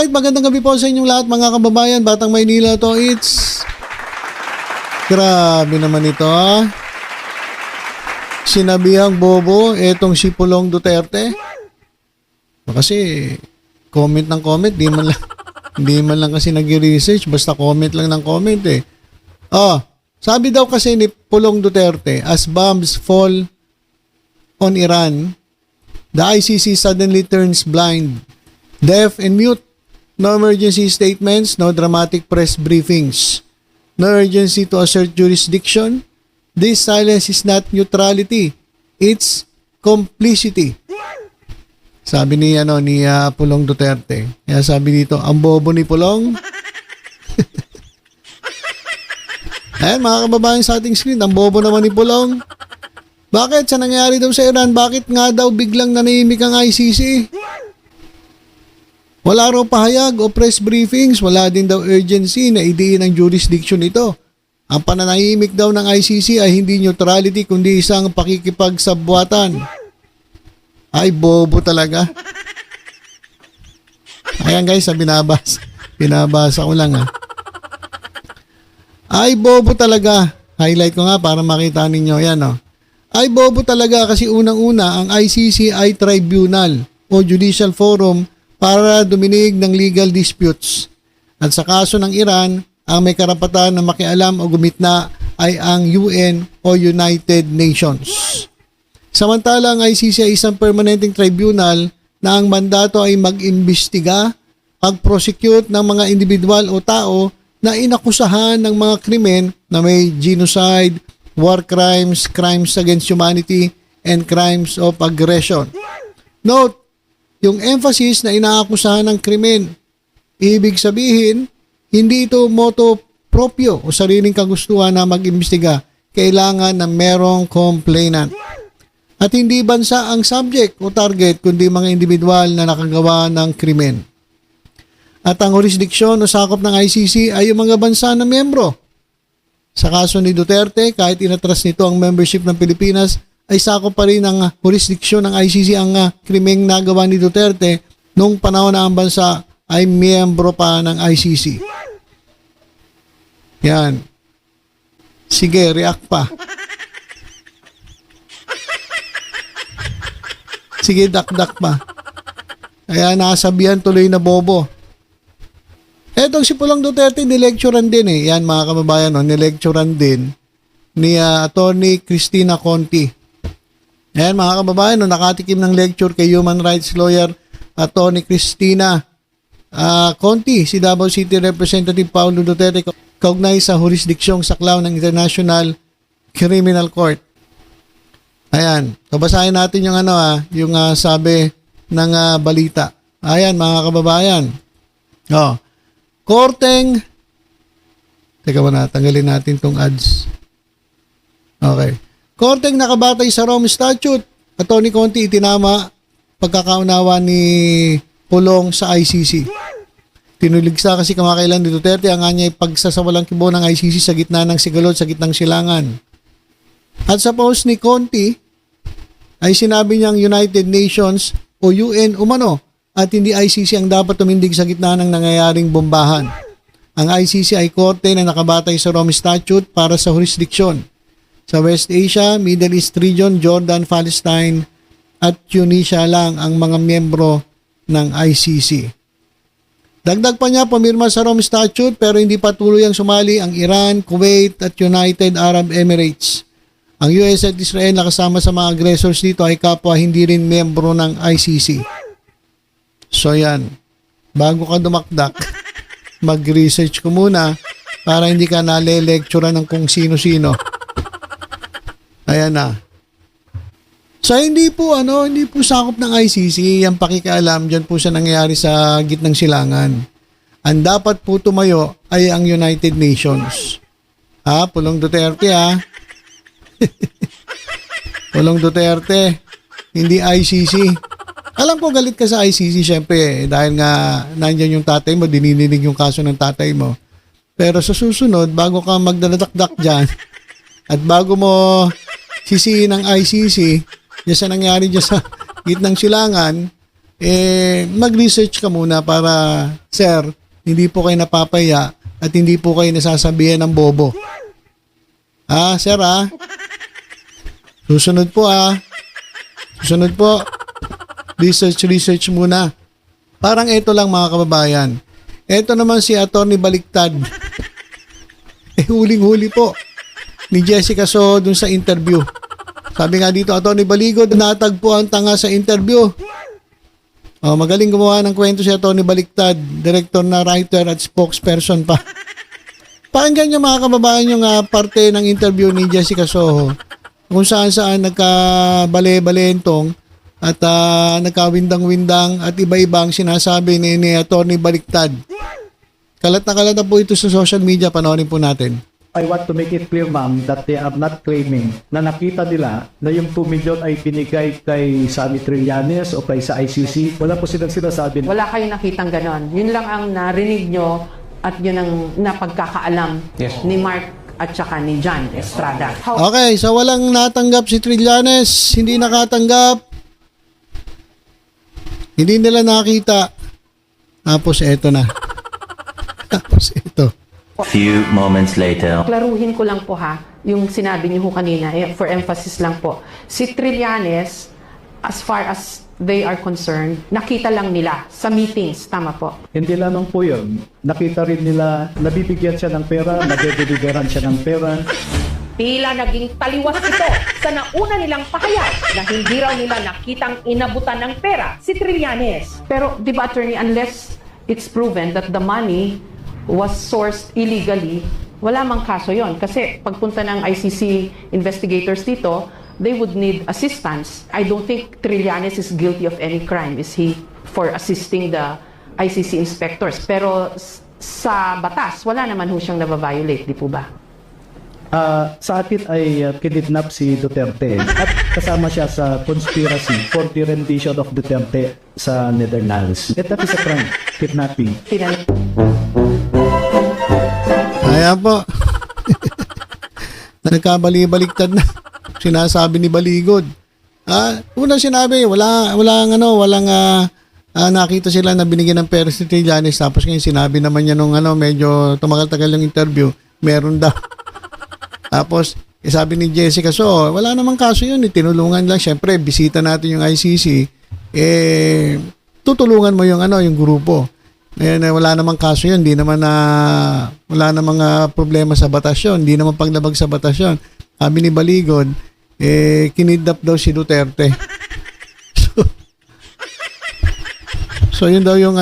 Alright, magandang gabi po sa inyong lahat mga kababayan. Batang Maynila to, it's... Grabe naman ito ah. Sinabihang bobo, etong si Pulong Duterte. Kasi, comment ng comment, di man lang kasi nag-research, basta comment lang ng comment eh. Sabi daw kasi ni Pulong Duterte, as bombs fall on Iran, the ICC suddenly turns blind, deaf and mute. No emergency statements, no dramatic press briefings. No urgency to assert jurisdiction. This silence is not neutrality. It's complicity. Sabi ni Pulong Duterte. Kaya sabi dito, ang bobo ni Pulong. Ayan mga kababayan sa ating screen, ang bobo naman ni Pulong. Bakit? Sa nangyari daw sa Iran, bakit nga daw biglang nanahimik ang ICC? Wala raw pahayag o press briefings, wala din daw urgency na idiin ang jurisdiction nito. Ang pananahimik daw ng ICC ay hindi neutrality kundi isang pakikipagsabwatan. Ay, bobo talaga. Ayan guys, binabasa ko lang ha. Ay, bobo talaga. Highlight ko nga para makita ninyo. Yan o. Ay, bobo talaga kasi unang-una ang ICC ay tribunal o judicial forum para duminig ng legal disputes. At sa kaso ng Iran, ang may karapatan na makialam o gumitna ay ang UN o United Nations. Samantala, ang ICC ay isang permanenteng tribunal na ang mandato ay mag-imbestiga, mag-prosecute ng mga individual o tao na inakusahan ng mga krimen na may genocide, war crimes, crimes against humanity, and crimes of aggression. Note, yung emphasis na inaakusahan ng krimen. Ibig sabihin, hindi ito moto proprio o sariling kagustuhan na mag-imbestiga. Kailangan na merong complainant. At hindi bansa ang subject o target, kundi mga individual na nakagawa ng krimen. At ang jurisdiksyon o sakop ng ICC ay yung mga bansa na miyembro. Sa kaso ni Duterte, kahit inatras nito ang membership ng Pilipinas, ay sakop pa rin ng jurisdiksyon ng ICC ang krimeng nagawa ni Duterte nung panahon na ang bansa ay miyembro pa ng ICC. Yan. Sige, react pa. Sige, dakdak pa. Kaya nasabihan tuloy na bobo. Etong si Pulong Duterte, nilecturean din eh. Yan mga kababayan, nilecturean din ni Attorney Cristina Conti. Ayan mga kababayan, nakatikim ng lecture kay human rights lawyer Attorney Cristina Conti, si Davao City Representative Paulo Duterte, kaugnay sa jurisdiksyong saklaw ng International Criminal Court. Ayan, babasahin natin yung yung sabi ng balita. Ayan mga kababayan. Teka muna, tanggalin natin tong ads. Okay. Korteng nakabatay sa Rome Statute, Attorney Conti itinama pagkakaunawa ni Pulong sa ICC. Tinuligsa kasi kamakailan ni Duterte ang kanyang pagsasawalang kibo ng ICC sa gitna ng sigalot, sa gitnang silangan. At sa post ni Conti, ay sinabi niyang United Nations o UN umano at hindi ICC ang dapat tumindig sa gitna ng nangyayaring bombahan. Ang ICC ay korte na nakabatay sa Rome Statute para sa jurisdiksyon sa West Asia, Middle East region, Jordan, Palestine at Tunisia lang ang mga miyembro ng ICC. Dagdag pa niya, pumirma sa Rome Statute pero hindi patuloy ang sumali ang Iran, Kuwait at United Arab Emirates. Ang US at Israel na kasama sa mga aggressors dito ay kapwa hindi rin miyembro ng ICC. So yan, bago ka dumakdak, mag-research ko muna para hindi ka nale-lecturean ng kung sino-sino. Ayan na. So hindi po sakop ng ICC ang pakikialam diyan po sa nangyayari sa gitnang silangan. Ang dapat po tumayo ay ang United Nations. Pulong Duterte Pulong Duterte, hindi ICC. Alam ko galit ka sa ICC syempre dahil nga nandiyan yung tatay mo, dinidinig yung kaso ng tatay mo. Pero sa susunod, bago ka magdadakdak dyan at bago mo sisihin ng ICC, yung sa nangyari dyan sa gitnang silangan, mag-research ka muna para, sir, hindi po kayo napapaya at hindi po kayo nasasabihan ng bobo. Sir, Susunod po, Susunod po. Research muna. Parang ito lang, mga kababayan. Ito naman si Attorney Baliktad. Huling-huli po ni Jessica So dun sa interview. Sabi nga dito, Attorney Baligod, natagpo ang tanga sa interview. Magaling gumawa ng kwento si Attorney Baliktad, director na writer at spokesperson pa. Pakinggan niyo, mga kababayan, yung parte ng interview ni Jessica Soho kung saan nagkabale-balentong at nagkawindang-windang at iba-ibang sinasabi ni Attorney Baliktad. Kalat na po ito sa social media, panoorin po natin. I want to make it clear, ma'am, that they are not claiming na nakita nila na yung 2 million ay binigay kay Sammy Trillanes o kay sa ICC. Wala po silang sinasabi. Wala kayong nakitang ganon. Yun lang ang narinig nyo at yun ang napagkakaalam ni Mark at saka ni John Estrada. Okay, so walang natanggap si Trillanes, hindi nakatanggap, hindi nila nakita. Tapos eto na. Tapos ito. Few moments later. Klaruhin ko lang po yung sinabi niyo kanina, for emphasis lang po. Si Trillanes, as far as they are concerned, nakita lang nila sa meetings, tama po? Hindi lamang po yun. Nakita rin nila, nabibigyan siya ng pera, nabibigyan siya ng pera. Tila naging taliwas ito sa nauna nilang pahayag na hindi raw nila nakitang inabutan ng pera si Trillanes. Pero di ba, attorney, unless it's proven that the money was sourced illegally, wala mang kaso yon. Kasi pagpunta ng ICC investigators dito, they would need assistance. I don't think Trillanes is guilty of any crime, is he, for assisting the ICC inspectors. Pero sa batas, wala naman ho siyang nababiolate, di po ba? Sa atin ay kinidnap si Duterte at kasama siya sa conspiracy for the rendition of Duterte sa Netherlands. That is a crime, kidnapping. Ayan po. Nagkabali-baliktad na. Sinasabi ni Baligod. Una sinabi, walang nakita sila na binigyan ng pera si Trillanes. Tapos ngayon sinabi naman niya nung medyo tumagal-tagal yung interview, meron daw. Tapos sabi ni Jessica, so wala namang kaso yun, tinulungan lang. Syempre, bisita natin yung ICC, tutulungan mo yung grupo. Ngayon, wala namang kaso yun, wala namang problema sa batas yun, hindi naman paglabag sa batas yun. Sabi ni Baligod, kinidnap daw si Duterte. So yun daw yung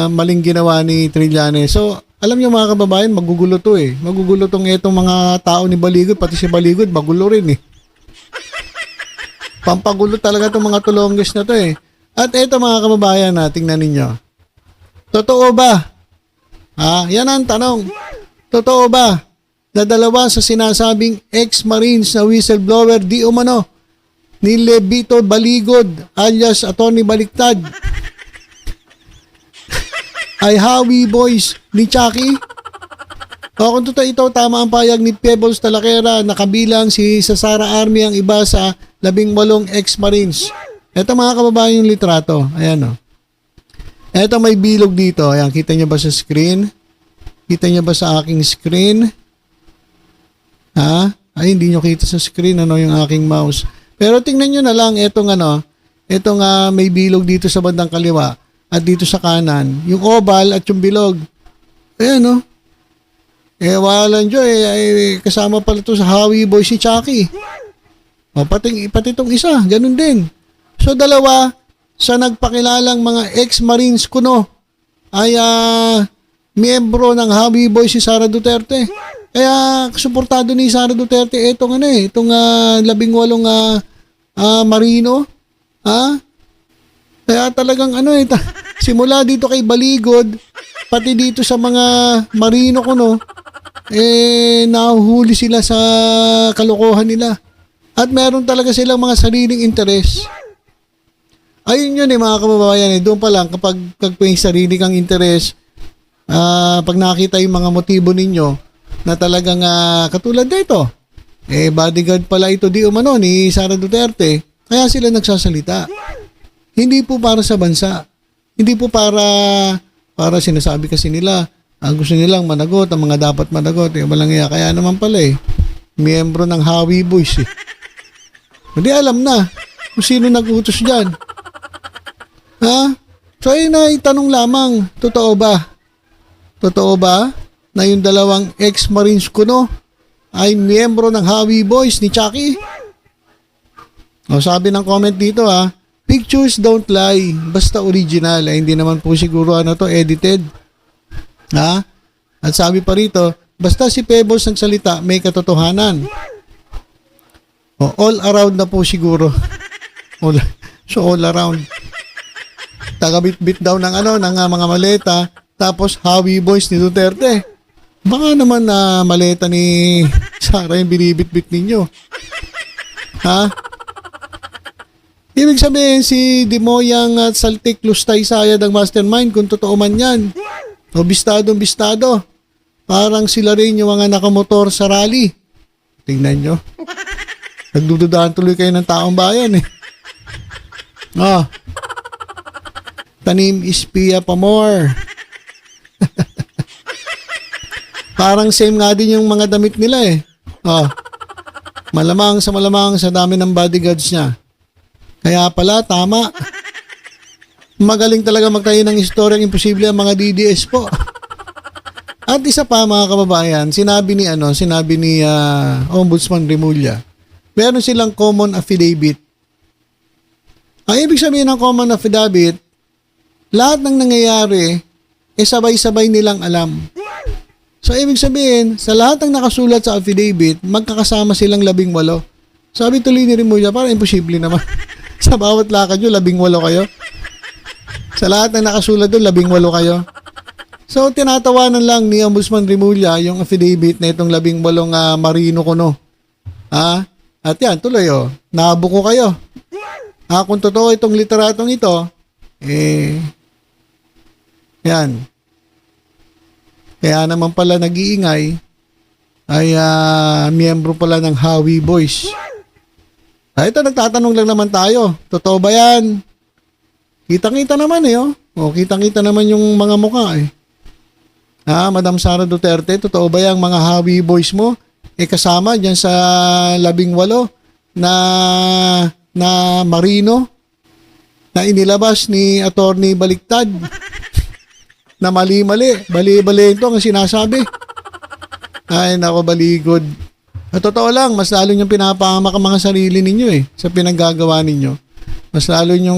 maling ginawa ni Trillanes. So alam niyo, mga kababayan, magugulo to Magugulo tong etong mga tao ni Baligod, pati si Baligod magulo rin Pampagulo talaga tong mga tulonggis na to At eto, mga kababayan, tingnan ninyo. Totoo ba? Yan ang tanong. Totoo ba na dalawa sa sinasabing ex-Marines na whistleblower di umano ni Levito Baligod alias Attorney Baliktad ay Hawi Boys ni Chucky? O kung totoo ito, tama ang payag ni Pebbles Talaquera na kabilang si Sara Army ang iba sa 18 ex-Marines. Ito, mga kababayan, yung litrato. Ayan Ito, may bilog dito. Ayan, kita nyo ba sa screen? Kita nyo ba sa aking screen? Ay, hindi nyo kita sa screen yung aking mouse. Pero tingnan nyo na lang itong may bilog dito sa bandang kaliwa at dito sa kanan. Yung oval at yung bilog. Ayan walang Diyo kasama pala ito sa Hawi Boy si Chucky. Pati itong isa, ganun din. So dalawa sa nagpakilalang mga ex-Marines kuno ay miyembro ng Hawi Boy si Sara Duterte. Kaya suportado ni Sara Duterte itong 18 Marino. Kaya talagang simula dito kay Baligod pati dito sa mga Marino kuno nahuhuli sila sa kalokohan nila. At meron talaga silang mga sariling interes. Ayun yun mga kababayan doon pa lang kapag may sarili kang interes, pag nakita yung mga motibo ninyo na talagang katulad dito, bodyguard pala ito di umano ni Sara Duterte, Kaya sila nagsasalita. Hindi po para sa bansa. Hindi po para sinasabi kasi nila, ang gusto nilang managot, ang mga dapat managot. Walang iya. Kaya naman pala miyembro ng Hawi Boys Hindi alam na kung sino nag-utos dyan. Ha? So itanong lamang, totoo ba? Totoo ba na yung dalawang ex-Marines kuno ay miyembro ng Hawi Boys ni Chucky? O sabi ng comment dito pictures don't lie, basta original. Hindi naman po siguro edited. Ha? At sabi pa rito, basta si Pebbles nagsalita, may katotohanan. O, all around na po siguro. So all around. Tagabit-bit daw ng mga maleta, tapos Hawi Boys ni Duterte. Baka naman na maleta ni Sara yung binibit-bit ninyo. Ha? Ibig sabihin si Dimoyang at Saltik Lustay Sayad ang mastermind kung totoo man yan. O bistado. Parang sila rin yung mga nakamotor sa rally. Tingnan nyo. Nagdududaan tuloy kayo ng taong bayan Tanim ispiya pa more. Parang same nga din yung mga damit nila Malamang sa dami ng bodyguards niya. Kaya pala, tama. Magaling talaga magtayo ng istoryang imposible ang mga DDS po. At isa pa mga kababayan, sinabi ni Ombudsman Remulla, meron silang common affidavit. Ang ibig sabihin ng common affidavit, lahat ng nangyayari, sabay-sabay nilang alam. So, ibig sabihin, sa lahat ng nakasulat sa affidavit, magkakasama silang 18. Sabi tuloy ni Remulla, parang imposible naman. Sa bawat lakad nyo, 18 kayo. Sa lahat ng nakasulat doon, 18 kayo. So, tinatawanan lang ni Ombudsman Remulla yung affidavit na itong 18 marino kuno. At yan, tuloy nabuko kayo. Kung totoo itong literatong ito, yan. Kaya naman pala nag-iingay ay miyembro pala ng Hawi Boys. Ito, nagtatanong lang naman tayo. Totoo ba yan? Kitang-kita naman kitang-kita naman yung mga mukha Madam Sara Duterte, totoo ba yung mga Hawi Boys mo? Kasama dyan sa 18 na marino na inilabas ni Attorney Baliktad na mali-mali. Bali-bali ito ang sinasabi. Ay, nako, baligod. At totoo lang, mas lalo niyong pinapahamak ang mga sarili ninyo sa pinaggagawa ninyo. Mas lalo niyong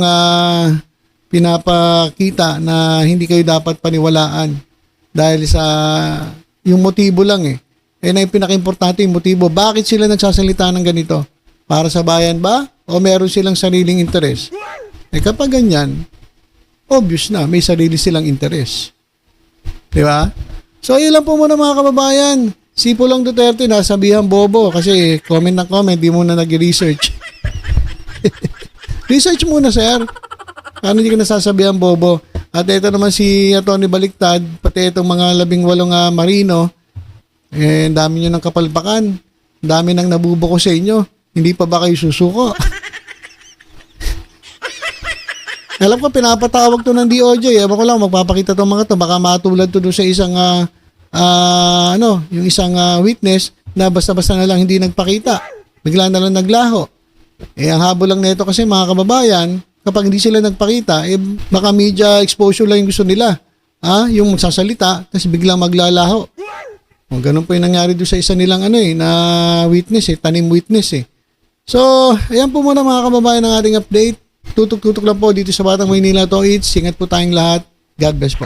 pinapakita na hindi kayo dapat paniwalaan dahil sa yung motibo lang na yung pinaka-importante yung motibo. Bakit sila nagsasalita ng ganito? Para sa bayan ba? O meron silang sariling interes? Kapag ganyan, obvious na, may sarili silang interes. Diba? So, yun lang po muna mga kababayan. Si Pulong Duterte nasabihan bobo kasi comment na comment, di muna nag-research. Research muna, sir. Paano di ka nasasabihan bobo? At ito naman si Atty. Baliktad, pati itong mga 18 marino, ang dami nyo ng kapalpakan. Ang dami nang nabubuko sa inyo. Hindi pa ba kayo susuko? Alam ko, pinapatawag to ng DOJ. Ewan ko lang, magpapakita to mga to. Baka matulad to doon sa isang yung isang witness na basta-basta na lang hindi nagpakita. Bigla na lang naglaho. Ang habol lang nito kasi mga kababayan, kapag hindi sila nagpakita, baka media exposure lang yung gusto nila. Yung magsasalita, tapos biglang maglalaho. Ganun po yung nangyari doon sa isa nilang na witness tanim witness So, ayan po muna mga kababayan ng ating update. Tutok-tutok lang po dito sa Batang Maynila to. Ingat po tayong lahat. God bless po.